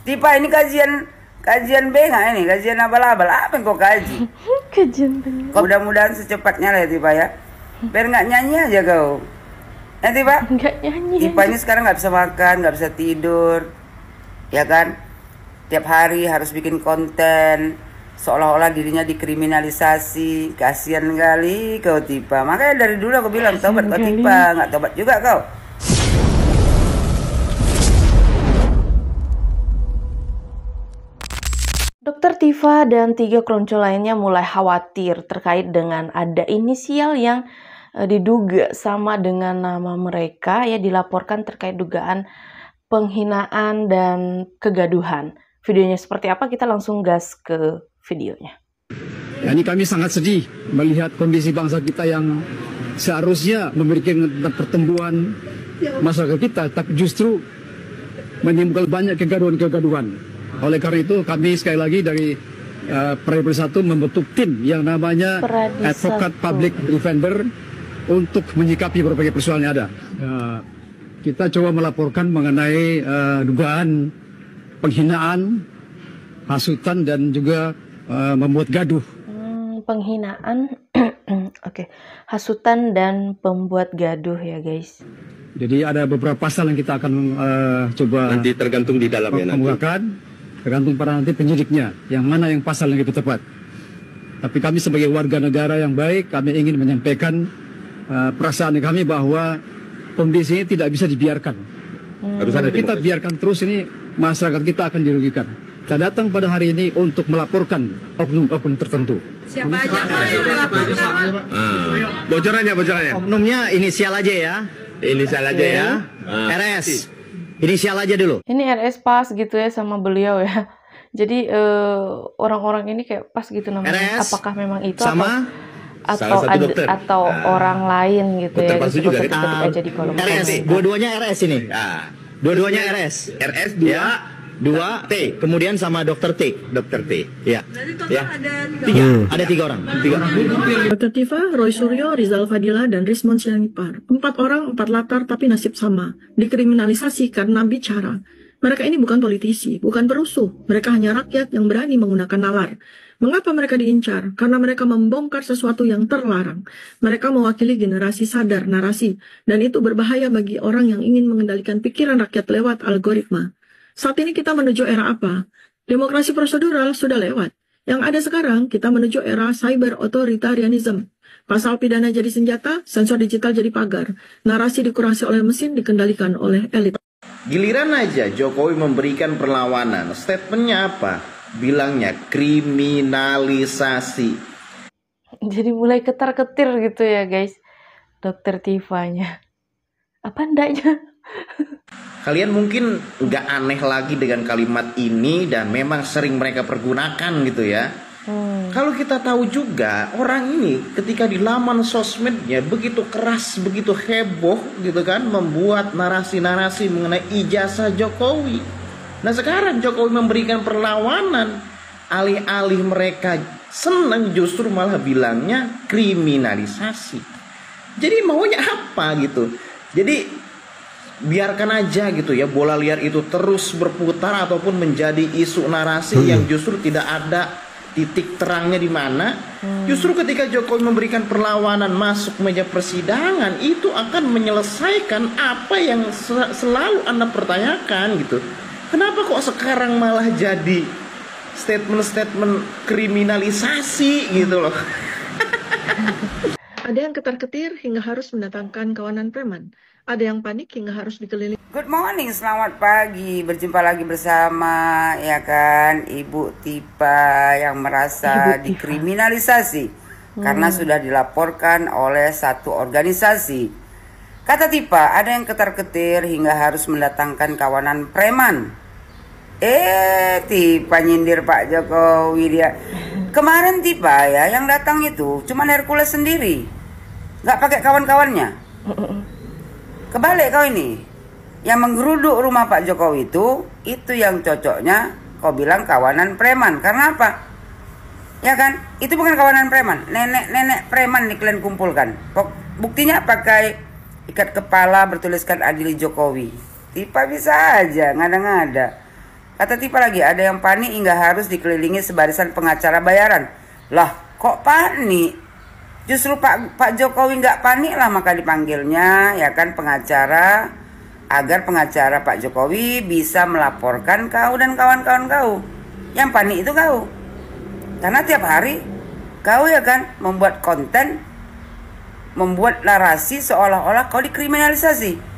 Tipa ini kajian B nggak ini? Kajian abal-abal apa yang kau kaji? Kajian bener. Mudah-mudahan secepatnya lah ya Tipa ya. Biar nggak nyanyi aja kau. Ya Tipa? Nggak nyanyi. Tipa ini sekarang nggak bisa makan, nggak bisa tidur, ya kan? Tiap hari harus bikin konten, seolah-olah dirinya dikriminalisasi. Kasian kali kau Tipa. Makanya dari dulu aku bilang tobat kau Tipa, nggak tobat juga kau. Dokter Tifa dan 3 keroncong lainnya mulai khawatir terkait dengan ada inisial yang diduga sama dengan nama mereka ya, dilaporkan terkait dugaan penghinaan dan kegaduhan. Videonya seperti apa? Kita langsung gas ke videonya. Ya, ini kami sangat sedih melihat kondisi bangsa kita yang seharusnya memberikan pertumbuhan masyarakat kita, tapi justru menimbulkan banyak kegaduhan-kegaduhan. Oleh karena itu kami sekali lagi dari Peradi 1 membentuk tim yang namanya Advocate Public Defender untuk menyikapi berbagai persoalan yang ada. Kita coba melaporkan mengenai dugaan penghinaan, hasutan dan juga membuat gaduh. Penghinaan, oke. Hasutan dan pembuat gaduh ya guys. Jadi ada beberapa pasal yang kita akan coba nanti tergantung di dalamnya nanti. Tergantung pada nanti penyidiknya, yang mana yang pasal yang lebih tepat. Tapi kami sebagai warga negara yang baik, kami ingin menyampaikan perasaan kami bahwa kondisi ini tidak bisa dibiarkan. Harus ada kita biarkan terus ini, masyarakat kita akan dirugikan. Kita datang pada hari ini untuk melaporkan oknum-oknum tertentu. Siapa aja Pak yang melaporkan? Bocorannya. Oknumnya inisial aja ya. Inisial aja ya. RS. Inisial aja dulu. Ini RS pas gitu ya sama beliau ya. Jadi orang-orang ini kayak pas gitu namanya. RS apakah memang itu sama atau orang lain gitu ya. Palsu juga, ketik aja di kolom RS. komentar. Dua-duanya RS ini. Dua-duanya RS. RS 2 T. Kemudian sama Dokter T. Dokter T. Ya. Berarti total ada 3. Ada 3 orang. Dr. Tifa, Roy Suryo, Rizal Fadila, dan Rismond Sianipar. 4 orang, 4 latar, tapi nasib sama. Dikriminalisasi karena bicara. Mereka ini bukan politisi, bukan perusuh. Mereka hanya rakyat yang berani menggunakan nalar. Mengapa mereka diincar? Karena mereka membongkar sesuatu yang terlarang. Mereka mewakili generasi sadar narasi. Dan itu berbahaya bagi orang yang ingin mengendalikan pikiran rakyat lewat algoritma. Saat ini kita menuju era apa? Demokrasi prosedural sudah lewat. Yang ada sekarang, kita menuju era cyber authoritarianism. Pasal pidana jadi senjata, sensor digital jadi pagar. Narasi dikurasi oleh mesin, dikendalikan oleh elit. Giliran aja Jokowi memberikan perlawanan, statementnya apa? Bilangnya kriminalisasi. Jadi mulai ketar-ketir gitu ya guys. Dokter Tifanya. Apa ndaknya? Kalian mungkin nggak aneh lagi dengan kalimat ini dan memang sering mereka pergunakan gitu ya. Kalau kita tahu juga orang ini ketika di laman sosmednya begitu keras, begitu heboh gitu kan, membuat narasi-narasi mengenai ijazah Jokowi. Nah sekarang Jokowi memberikan perlawanan, alih-alih mereka senang justru malah bilangnya kriminalisasi. Jadi maunya apa gitu? Jadi biarkan aja gitu ya, bola liar itu terus berputar ataupun menjadi isu narasi yang justru tidak ada titik terangnya di mana. Justru ketika Jokowi memberikan perlawanan masuk meja persidangan, itu akan menyelesaikan apa yang selalu Anda pertanyakan gitu. Kenapa kok sekarang malah jadi statement-statement kriminalisasi gitu loh. Ada yang ketar-ketir hingga harus mendatangkan kawanan preman. Ada yang panik hingga harus dikelilingi. Good morning, selamat pagi. Berjumpa lagi bersama ya kan Ibu Tipa yang merasa dikriminalisasi karena sudah dilaporkan oleh satu organisasi. Kata Tipa, ada yang ketar-ketir hingga harus mendatangkan kawanan preman. Tipa nyindir Pak Jokowi dia. Kemarin Tipa ya yang datang itu cuman Hercules sendiri, nggak pakai kawan-kawannya. Kebalik kau ini, yang menggeruduk rumah Pak Jokowi itu yang cocoknya kau bilang kawanan preman. Karena apa? Ya kan, itu bukan kawanan preman, nenek-nenek preman nih kalian kumpulkan. Buktinya pakai ikat kepala bertuliskan adili Jokowi. Tipa bisa aja ngada-ngada. Kata Tipa lagi, ada yang panik hingga harus dikelilingi sebarisan pengacara bayaran. Lah, kok panik? Justru Pak Jokowi nggak panik lah, maka dipanggilnya ya kan pengacara, agar pengacara Pak Jokowi bisa melaporkan kau dan kawan-kawan kau. Yang panik itu kau. Karena tiap hari kau ya kan membuat konten, membuat narasi seolah-olah kau dikriminalisasi.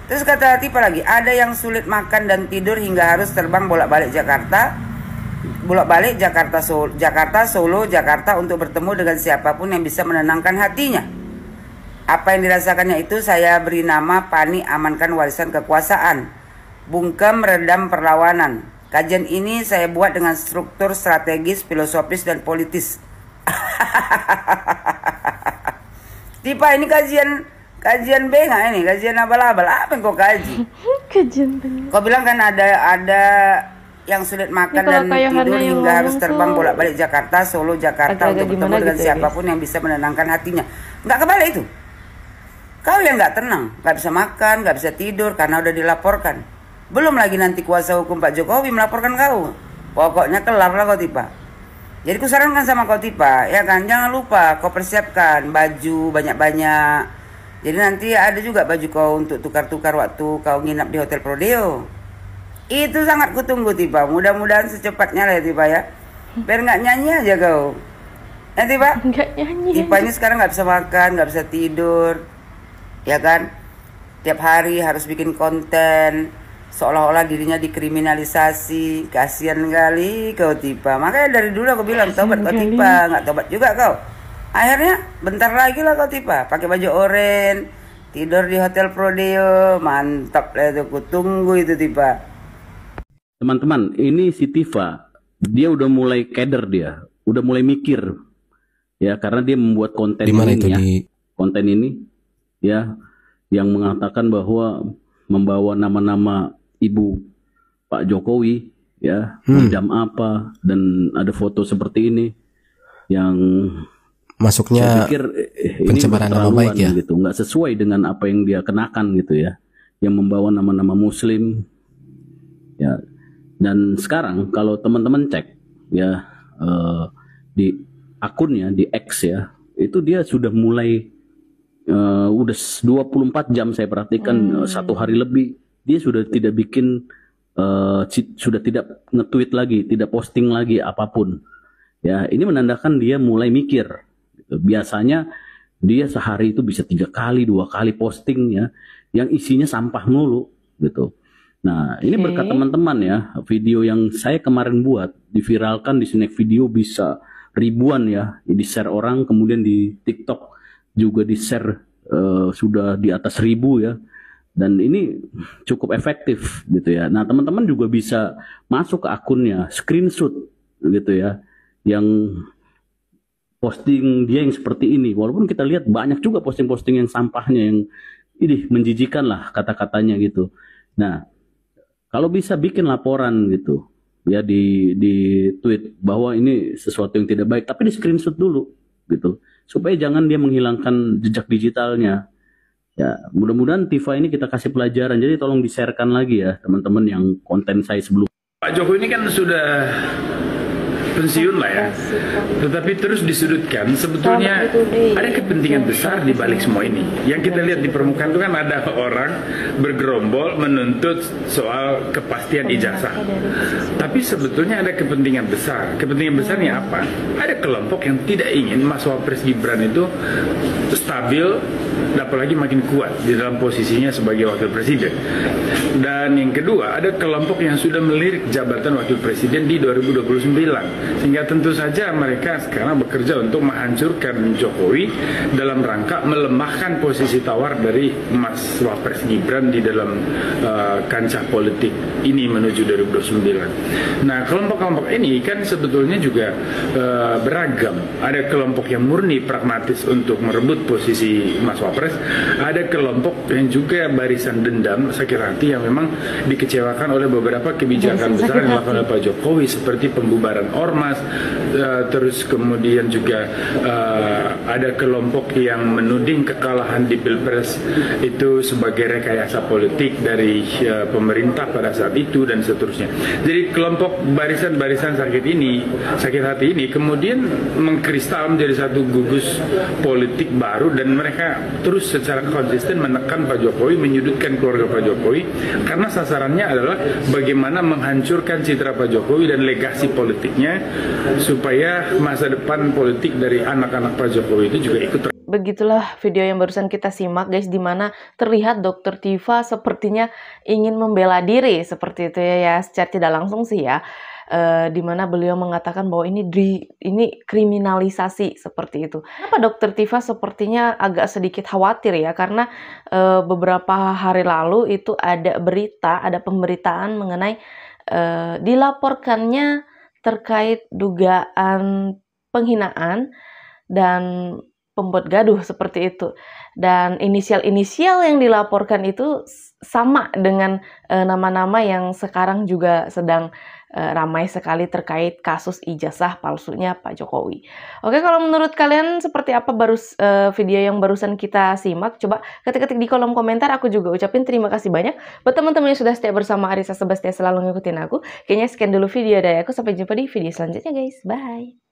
Terus kata Tipa lagi, ada yang sulit makan dan tidur hingga harus terbang bolak-balik Jakarta Solo, Jakarta untuk bertemu dengan siapapun yang bisa menenangkan hatinya. Apa yang dirasakannya itu saya beri nama panik amankan warisan kekuasaan, bungkem redam perlawanan. Kajian ini saya buat dengan struktur strategis, filosofis, dan politis. Tipa, ini kajian bengak ini, kajian abal-abal. Apa yang kau kaji? Kajian bengak. Kau bilang kan ada yang sulit makan dan tidur hingga harus terbang bolak-balik Jakarta, Solo, Jakarta untuk bertemu dengan gitu siapapun yang bisa menenangkan hatinya. Nggak kebalik itu. Kau yang nggak tenang, nggak bisa makan, nggak bisa tidur karena udah dilaporkan. Belum lagi nanti kuasa hukum Pak Jokowi melaporkan kau. Pokoknya kelar lah kau Tipa. Jadi kusarankan sama kau Tipa, ya kan, jangan lupa kau persiapkan baju banyak-banyak. Jadi nanti ada juga baju kau untuk tukar-tukar waktu kau nginap di Hotel Prodeo. Itu sangat kutunggu Tipa. Mudah-mudahan secepatnya lah ya Tipa ya. Biar nggak nyanyi aja kau. Ya Tipa. Nggak nyanyi. Tipa ini sekarang nggak bisa makan, nggak bisa tidur, ya kan. Tiap hari harus bikin konten, seolah-olah dirinya dikriminalisasi. Kasian kali kau Tipa. Makanya dari dulu aku bilang tobat kau Tipa. Nggak tobat juga kau. Akhirnya bentar lagi lah kau Tipa. Pakai baju oranye, tidur di Hotel Prodeo. Mantap lah itu. Aku tunggu itu Tipa. Teman-teman, ini si Tifa, dia udah mulai keder dia, udah mulai mikir, ya karena dia membuat konten ini ya, konten ini, ya, yang mengatakan bahwa membawa nama-nama ibu Pak Jokowi, ya, jam apa, dan ada foto seperti ini, yang masuknya saya pikir pencemaran nama baik ya, gitu, nggak sesuai dengan apa yang dia kenakan gitu ya, yang membawa nama-nama Muslim, ya. Dan sekarang kalau teman-teman cek ya di akunnya di X ya, itu dia sudah mulai udah 24 jam saya perhatikan, 1 hari lebih dia sudah tidak bikin sudah tidak nge-tweet lagi, tidak posting lagi apapun. Ya, ini menandakan dia mulai mikir. Gitu. Biasanya dia sehari itu bisa 3 kali, 2 kali posting ya, yang isinya sampah mulu gitu. Nah, ini berkat teman-teman ya, video yang saya kemarin buat, diviralkan di Snack Video bisa ribuan ya, di-share orang, kemudian di TikTok juga di-share sudah di atas 1000 ya, dan ini cukup efektif gitu ya. Nah, teman-teman juga bisa masuk ke akunnya, screenshot gitu ya, yang posting dia yang seperti ini, walaupun kita lihat banyak juga posting-posting yang sampahnya, yang ini menjijikan lah kata-katanya gitu. Nah, kalau bisa bikin laporan gitu, ya di tweet bahwa ini sesuatu yang tidak baik, tapi di screenshot dulu gitu, supaya jangan dia menghilangkan jejak digitalnya. Ya, mudah-mudahan Tifa ini kita kasih pelajaran. Jadi tolong di-sharekan lagi ya teman-teman yang konten saya sebelum. Pak Jokowi ini kan sudah pensiun lah ya, tetapi terus disudutkan. Sebetulnya ada kepentingan besar di balik semua ini. Yang kita lihat di permukaan itu kan ada orang bergerombol menuntut soal kepastian ijazah, tapi sebetulnya ada kepentingan besar. Kepentingan besarnya apa? Ada kelompok yang tidak ingin Mas Wapres Gibran itu stabil, apalagi makin kuat di dalam posisinya sebagai wakil presiden. Dan yang kedua, ada kelompok yang sudah melirik jabatan wakil presiden di 2029. Sehingga tentu saja mereka sekarang bekerja untuk menghancurkan Jokowi dalam rangka melemahkan posisi tawar dari Mas Wapres Gibran di dalam kancah politik ini menuju 2029. Nah, kelompok-kelompok ini kan sebetulnya juga beragam. Ada kelompok yang murni pragmatis untuk merebut posisi Mas Wapres. Pilpres, ada kelompok yang juga barisan dendam, sakit hati, yang memang dikecewakan oleh beberapa kebijakan besar yang dilakukan oleh Pak Jokowi, seperti pembubaran ormas, terus kemudian juga ada kelompok yang menuding kekalahan di Pilpres itu sebagai rekayasa politik dari pemerintah pada saat itu dan seterusnya. Jadi kelompok barisan-barisan sakit hati ini kemudian mengkristal menjadi satu gugus politik baru, dan mereka terus secara konsisten menekan Pak Jokowi, menyudutkan keluarga Pak Jokowi, karena sasarannya adalah bagaimana menghancurkan citra Pak Jokowi dan legasi politiknya, supaya masa depan politik dari anak-anak Pak Jokowi itu juga ikut. Begitulah video yang barusan kita simak guys, di mana terlihat Dr. Tiva sepertinya ingin membela diri seperti itu ya, secara tidak langsung sih ya. Di mana beliau mengatakan bahwa ini kriminalisasi seperti itu. Kenapa Dr. Tiva sepertinya agak sedikit khawatir ya, karena beberapa hari lalu itu ada pemberitaan mengenai dilaporkannya terkait dugaan penghinaan dan pembuat gaduh seperti itu. Dan inisial-inisial yang dilaporkan itu sama dengan nama-nama yang sekarang juga sedang ramai sekali terkait kasus ijazah palsunya Pak Jokowi. Oke, kalau menurut kalian seperti apa video yang barusan kita simak? Coba ketik-ketik di kolom komentar. Aku juga ucapin terima kasih banyak buat teman-teman yang sudah setia bersama Arissa Sebastia, selalu ngikutin aku. Kayaknya sekian dulu video dari aku. Sampai jumpa di video selanjutnya guys. Bye!